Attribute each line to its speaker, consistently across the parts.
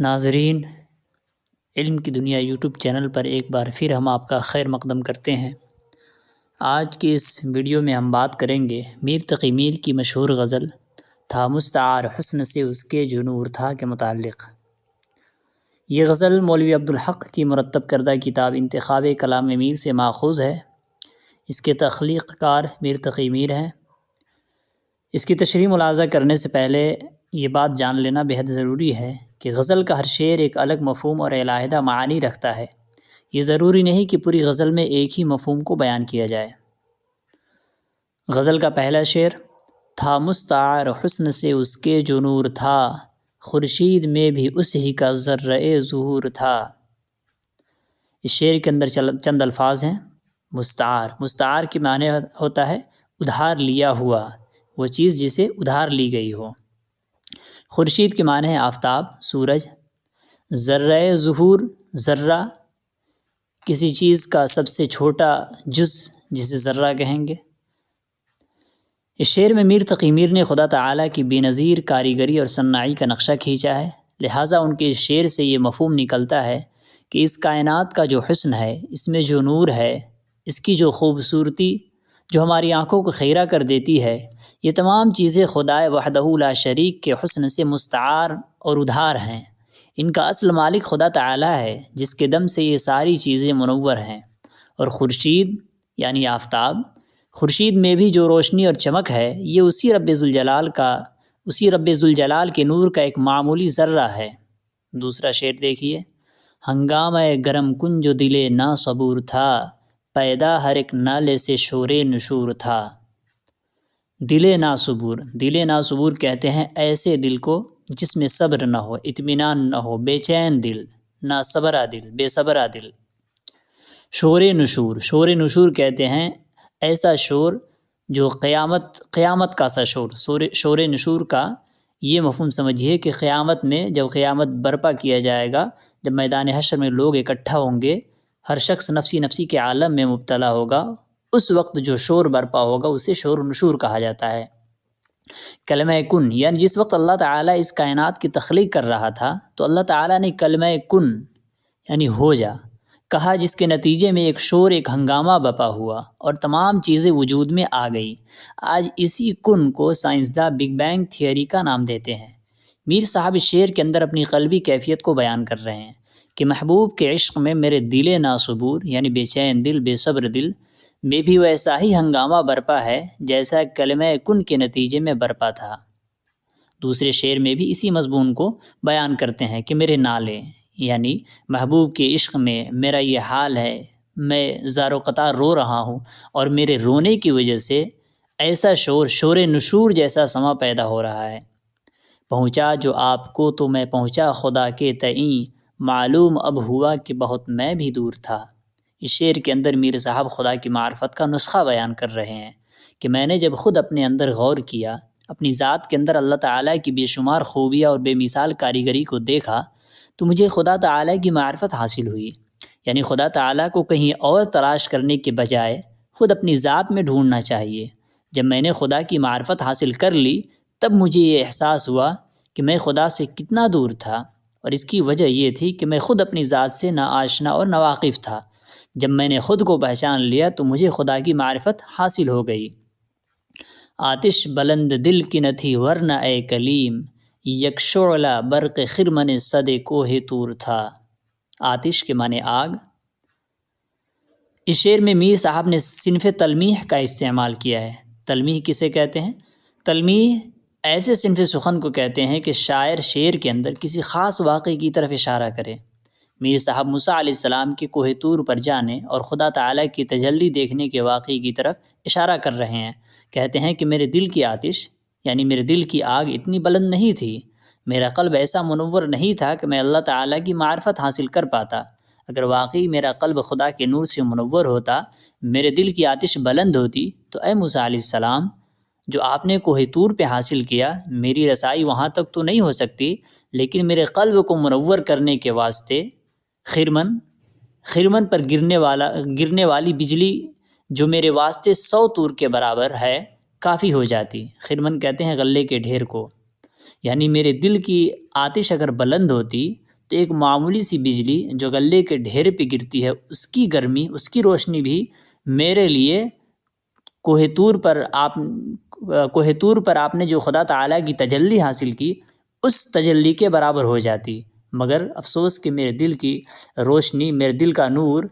Speaker 1: ناظرین، علم کی دنیا یوٹیوب چینل پر ایک بار پھر ہم آپ کا خیر مقدم کرتے ہیں۔ آج کی اس ویڈیو میں ہم بات کریں گے میر تقی میر کی مشہور غزل تھا مستعار حسن سے اس کے جو نور تھا کے متعلق۔ یہ غزل مولوی عبدالحق کی مرتب کردہ کتاب انتخاب کلام میر سے ماخوذ ہے۔ اس کے تخلیق کار میر تقی میر ہیں۔ اس کی تشریح ملاحظہ کرنے سے پہلے یہ بات جان لینا بہت ضروری ہے کہ غزل کا ہر شعر ایک الگ مفہوم اور علیحدہ معانی رکھتا ہے۔ یہ ضروری نہیں کہ پوری غزل میں ایک ہی مفہوم کو بیان کیا جائے۔ غزل کا پہلا شعر تھا مستعار حسن سے اس کے جو نور تھا، خورشید میں بھی اس ہی کا ذرہ ظہور تھا۔ اس شعر کے اندر چند الفاظ ہیں۔ مستعار، مستعار کے معنی ہوتا ہے ادھار لیا ہوا، وہ چیز جسے ادھار لی گئی ہو۔ خورشید کے معنی ہے آفتاب، سورج۔ ذرہ ظہور، ذرہ کسی چیز کا سب سے چھوٹا جز جسے ذرہ کہیں گے۔ اس شعر میں میر تقی میر نے خدا تعالیٰ کی بے نظیر کاریگری اور صناعی کا نقشہ کھینچا ہے، لہٰذا ان کے اس شعر سے یہ مفہوم نکلتا ہے کہ اس کائنات کا جو حسن ہے، اس میں جو نور ہے، اس کی جو خوبصورتی جو ہماری آنکھوں کو خیرہ کر دیتی ہے، یہ تمام چیزیں خدائے وحدہ لا شریک کے حسن سے مستعار اور ادھار ہیں۔ ان کا اصل مالک خدا تعالیٰ ہے، جس کے دم سے یہ ساری چیزیں منور ہیں۔ اور خورشید یعنی آفتاب، خورشید میں بھی جو روشنی اور چمک ہے، یہ اسی رب ذوالجلال کے نور کا ایک معمولی ذرہ ہے۔ دوسرا شعر دیکھیے۔ ہنگامہ گرم کن جو دل نا صبور تھا، پیدا ہر ایک نالے سے شور نشور تھا۔ دل ناصبور، دل ناصبور کہتے ہیں ایسے دل کو جس میں صبر نہ ہو، اطمینان نہ ہو، بے چین دل، ناصبرا دل، بے صبرا دل۔ شور نشور، شور نشور کہتے ہیں ایسا شور جو قیامت کا سا شور۔ شور نشور کا یہ مفہوم سمجھیے کہ قیامت میں جب قیامت برپا کیا جائے گا، جب میدان حشر میں لوگ اکٹھا ہوں گے، ہر شخص نفسی نفسی کے عالم میں مبتلا ہوگا، اس وقت جو شور برپا ہوگا اسے شور نشور کہا جاتا ہے۔ کلمہ کن، یعنی جس وقت اللہ تعالیٰ اس کائنات کی تخلیق کر رہا تھا تو اللہ تعالیٰ نے کلمہ کن یعنی ہو جا کہا، جس کے نتیجے میں ایک شور، ایک ہنگامہ بپا ہوا اور تمام چیزیں وجود میں آ گئی۔ آج اسی کن کو سائنسداں بگ بینگ تھیوری کا نام دیتے ہیں۔ میر صاحب اس شعر کے اندر اپنی قلبی کیفیت کو بیان کر رہے ہیں کہ محبوب کے عشق میں میرے دل ناصبور یعنی بے چین دل، بے صبر دل میں بھی ویسا ہی ہنگامہ برپا ہے جیسا کلمہ کن کے نتیجے میں برپا تھا۔ دوسرے شعر میں بھی اسی مضمون کو بیان کرتے ہیں کہ میرے نالے یعنی محبوب کے عشق میں میرا یہ حال ہے، میں زار و قطار رو رہا ہوں اور میرے رونے کی وجہ سے ایسا شور نشور جیسا سما پیدا ہو رہا ہے۔ پہنچا جو آپ کو تو میں پہنچا خدا کے تئیں، معلوم اب ہوا کہ بہت میں بھی دور تھا۔ اس شعر کے اندر میر صاحب خدا کی معرفت کا نسخہ بیان کر رہے ہیں کہ میں نے جب خود اپنے اندر غور کیا، اپنی ذات کے اندر اللہ تعالیٰ کی بے شمار خوبیاں اور بے مثال کاریگری کو دیکھا تو مجھے خدا تعالیٰ کی معرفت حاصل ہوئی۔ یعنی خدا تعالیٰ کو کہیں اور تلاش کرنے کے بجائے خود اپنی ذات میں ڈھونڈنا چاہیے۔ جب میں نے خدا کی معرفت حاصل کر لی تب مجھے یہ احساس ہوا کہ میں خدا سے کتنا دور تھا، اور اس کی وجہ یہ تھی کہ میں خود اپنی ذات سے نا آشنا اور ناواقف تھا۔ جب میں نے خود کو پہچان لیا تو مجھے خدا کی معرفت حاصل ہو گئی۔ آتش بلند دل کی نہ تھی ورنہ اے کلیم، یک شعلہ برق خرمن صد کوہ طور تھا۔ آتش کے معنی آگ۔ اس شعر میں میر صاحب نے صنف تلمیح کا استعمال کیا ہے۔ تلمیح کسے کہتے ہیں؟ تلمیح ایسے صنف سخن کو کہتے ہیں کہ شاعر شعر کے اندر کسی خاص واقعے کی طرف اشارہ کرے۔ میر صاحب موسیٰ علیہ السلام کے کوہ طور پر جانے اور خدا تعالیٰ کی تجلی دیکھنے کے واقعے کی طرف اشارہ کر رہے ہیں۔ کہتے ہیں کہ میرے دل کی آتش یعنی میرے دل کی آگ اتنی بلند نہیں تھی، میرا قلب ایسا منور نہیں تھا کہ میں اللہ تعالیٰ کی معرفت حاصل کر پاتا۔ اگر واقعی میرا قلب خدا کے نور سے منور ہوتا، میرے دل کی آتش بلند ہوتی، تو اے موسیٰ علیہ السلام، جو آپ نے کوہ طور پہ حاصل کیا، میری رسائی وہاں تک تو نہیں ہو سکتی، لیکن میرے قلب کو منور کرنے کے واسطے خرمن پر گرنے والی بجلی جو میرے واسطے 100 طور کے برابر ہے کافی ہو جاتی۔ خرمن کہتے ہیں غلے کے ڈھیر کو۔ یعنی میرے دل کی آتش اگر بلند ہوتی تو ایک معمولی سی بجلی جو غلے کے ڈھیر پہ گرتی ہے، اس کی گرمی، اس کی روشنی بھی میرے لیے کوہ طور پر آپ نے جو خدا تعالیٰ کی تجلی حاصل کی، اس تجلی کے برابر ہو جاتی۔ مگر افسوس کہ میرے دل کی روشنی، میرے دل کا نور،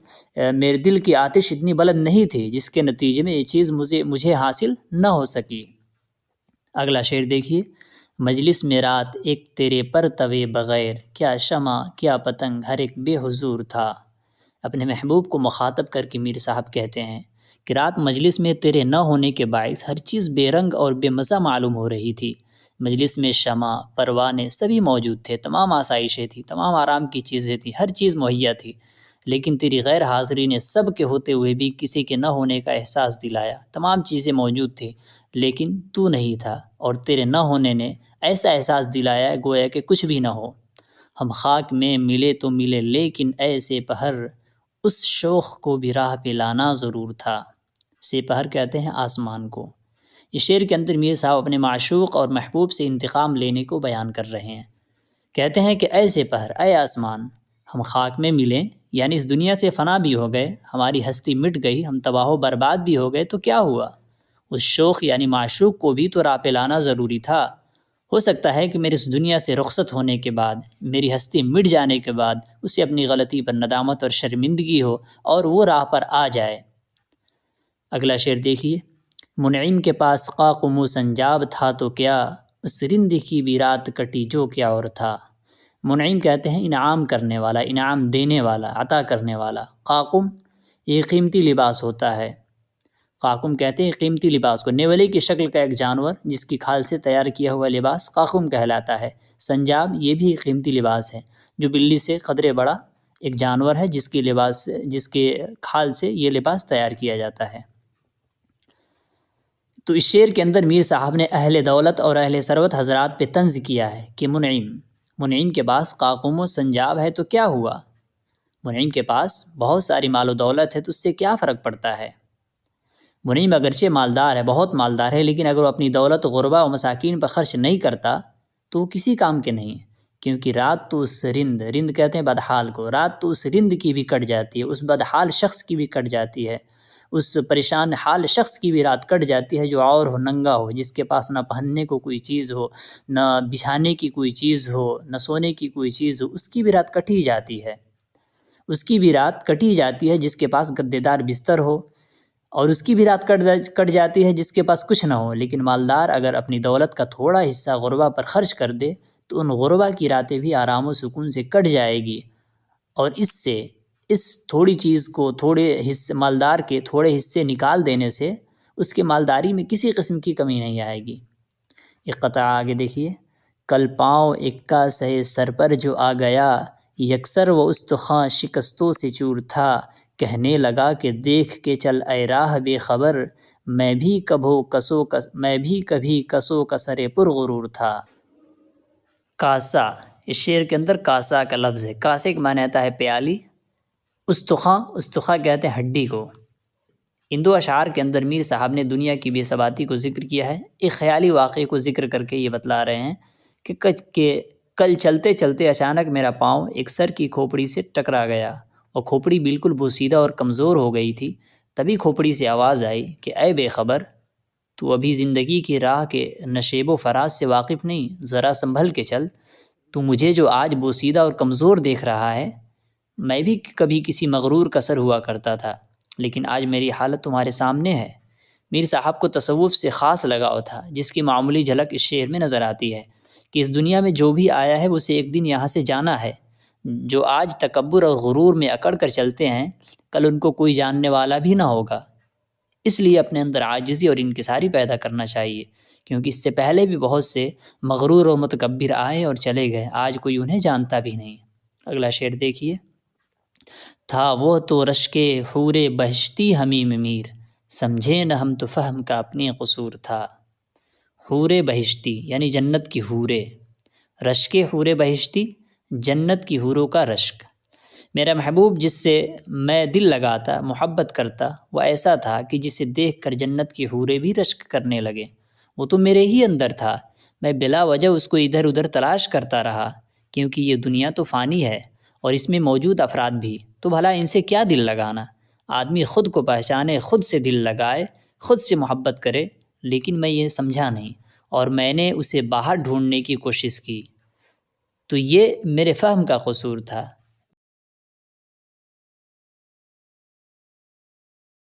Speaker 1: میرے دل کی آتش اتنی بلند نہیں تھی، جس کے نتیجے میں یہ چیز مجھے حاصل نہ ہو سکی۔ اگلا شعر دیکھیے، مجلس میں رات ایک تیرے پر توے بغیر، کیا شمع کیا پتنگ ہر ایک بے حضور تھا۔ اپنے محبوب کو مخاطب کر کے میر صاحب کہتے ہیں کہ رات مجلس میں تیرے نہ ہونے کے باعث ہر چیز بے رنگ اور بے مزہ معلوم ہو رہی تھی۔ مجلس میں شمع، پروانے سبھی موجود تھے، تمام آسائشیں تھیں، تمام آرام کی چیزیں تھیں، ہر چیز مہیا تھی، لیکن تیری غیر حاضری نے سب کے ہوتے ہوئے بھی کسی کے نہ ہونے کا احساس دلایا۔ تمام چیزیں موجود تھیں لیکن تو نہیں تھا، اور تیرے نہ ہونے نے ایسا احساس دلایا گویا کہ کچھ بھی نہ ہو۔ ہم خاک میں ملے تو ملے لیکن اے سپہر، اس شوق کو بھی راہ پہ لانا ضرور تھا۔ سپہر کہتے ہیں آسمان کو۔ اس شعر کے اندر میر صاحب اپنے معشوق اور محبوب سے انتقام لینے کو بیان کر رہے ہیں۔ کہتے ہیں کہ اے سپہر، اے آسمان، ہم خاک میں ملیں یعنی اس دنیا سے فنا بھی ہو گئے، ہماری ہستی مٹ گئی، ہم تباہ و برباد بھی ہو گئے، تو کیا ہوا؟ اس شوق یعنی معشوق کو بھی تو راہ پہ لانا ضروری تھا۔ ہو سکتا ہے کہ میرے اس دنیا سے رخصت ہونے کے بعد، میری ہستی مٹ جانے کے بعد اسے اپنی غلطی پر ندامت اور شرمندگی ہو اور وہ راہ پر آ جائے۔ اگلا شعر دیکھیے، منعم کے پاس قاقم و سنجاب تھا تو کیا، اس رند کی بھی رات کٹی جو کیا اور تھا۔ منعم کہتے ہیں انعام کرنے والا، انعام دینے والا، عطا کرنے والا۔ قاقم یہ قیمتی لباس ہوتا ہے۔ قاقم کہتے ہیں قیمتی لباس کو، نیولے کی شکل کا ایک جانور جس کی کھال سے تیار کیا ہوا لباس قاقم کہلاتا ہے۔ سنجاب یہ بھی قیمتی لباس ہے، جو بلی سے قدرے بڑا ایک جانور ہے جس کے کھال سے یہ لباس تیار کیا جاتا ہے۔ تو اس شعر کے اندر میر صاحب نے اہل دولت اور اہل ثروت حضرات پہ طنز کیا ہے کہ منعم کے پاس قاقم و سنجاب ہے تو کیا ہوا؟ منعم کے پاس بہت ساری مال و دولت ہے تو اس سے کیا فرق پڑتا ہے؟ منعم اگرچہ مالدار ہے، بہت مالدار ہے، لیکن اگر وہ اپنی دولت غربا و مساکین پر خرچ نہیں کرتا تو وہ کسی کام کے نہیں، کیونکہ رات تو اس رند کہتے ہیں بدحال کو، رات تو اس رند کی بھی کٹ جاتی ہے، اس بدحال شخص کی بھی کٹ جاتی ہے، اس پریشان حال شخص کی بھی رات کٹ جاتی ہے جو عور ہو، ننگا ہو، جس کے پاس نہ پہننے کو کوئی چیز ہو، نہ بچھانے کی کوئی چیز ہو، نہ سونے کی کوئی چیز ہو، اس کی بھی رات کٹی جاتی ہے۔ اس کی بھی رات کٹی جاتی ہے جس کے پاس گدے دار بستر ہو، اور اس کی بھی رات کٹ جاتی ہے جس کے پاس کچھ نہ ہو۔ لیکن مالدار اگر اپنی دولت کا تھوڑا حصہ غربا پر خرچ کر دے تو ان غربا کی راتیں بھی آرام و سکون سے کٹ جائے گی، اور اس تھوڑی چیز کو، مالدار کے تھوڑے حصے نکال دینے سے اس کے مالداری میں کسی قسم کی کمی نہیں آئے گی۔ ایک قطعہ آگے دیکھیے، کل پاؤں اکا سہے سر پر جو آ گیا، یکسر و استخواں شکستوں سے چور تھا، کہنے لگا کہ دیکھ کے چل اے راہ بے خبر، میں بھی کبھی کسو کسرے پر غرور تھا۔ کاسا، اس شعر کے اندر کاسا کا لفظ ہے۔ کاسے کا معنی آتا ہے پیالی، استخواں کہتے ہیں ہڈی کو۔ ان دو اشعار کے اندر میر صاحب نے دنیا کی بے ثباتی کو ذکر کیا ہے، ایک خیالی واقعے کو ذکر کر کے یہ بتلا رہے ہیں کہ کل چلتے چلتے اچانک میرا پاؤں ایک سر کی کھوپڑی سے ٹکرا گیا، اور کھوپڑی بالکل بوسیدہ اور کمزور ہو گئی تھی۔ تبھی کھوپڑی سے آواز آئی کہ اے بے خبر، تو ابھی زندگی کی راہ کے نشیب و فراز سے واقف نہیں، ذرا سنبھل کے چل۔ تو مجھے جو آج بوسیدہ اور کمزور دیکھ رہا ہے، میں بھی کبھی کسی مغرور کا سر ہوا کرتا تھا، لیکن آج میری حالت تمہارے سامنے ہے۔ میر صاحب کو تصوف سے خاص لگاؤ تھا، جس کی معمولی جھلک اس شعر میں نظر آتی ہے کہ اس دنیا میں جو بھی آیا ہے اسے ایک دن یہاں سے جانا ہے۔ جو آج تکبر اور غرور میں اکڑ کر چلتے ہیں، کل ان کو کوئی جاننے والا بھی نہ ہوگا۔ اس لیے اپنے اندر عاجزی اور انکساری پیدا کرنا چاہیے، کیونکہ اس سے پہلے بھی بہت سے مغرور اور متکبر آئے اور چلے گئے، آج کوئی انہیں جانتا بھی نہیں۔ اگلا شعر دیکھیے، تھا وہ تو رشک حور بہشتی حمیم میر، سمجھے نہ ہم تو فہم کا اپنی قصور تھا۔ حور بہشتی یعنی جنت کی حوریں، رشک حور بہشتی جنت کی حوروں کا رشک۔ میرا محبوب جس سے میں دل لگاتا، محبت کرتا، وہ ایسا تھا کہ جسے دیکھ کر جنت کی حوریں بھی رشک کرنے لگے۔ وہ تو میرے ہی اندر تھا، میں بلا وجہ اس کو ادھر ادھر تلاش کرتا رہا کیونکہ یہ دنیا تو فانی ہے اور اس میں موجود افراد بھی، تو بھلا ان سے کیا دل لگانا؟ آدمی خود کو پہچانے، خود سے دل لگائے، خود سے محبت کرے، لیکن میں یہ سمجھا نہیں اور میں نے اسے باہر ڈھونڈنے کی کوشش کی، تو یہ میرے فہم کا قصور تھا۔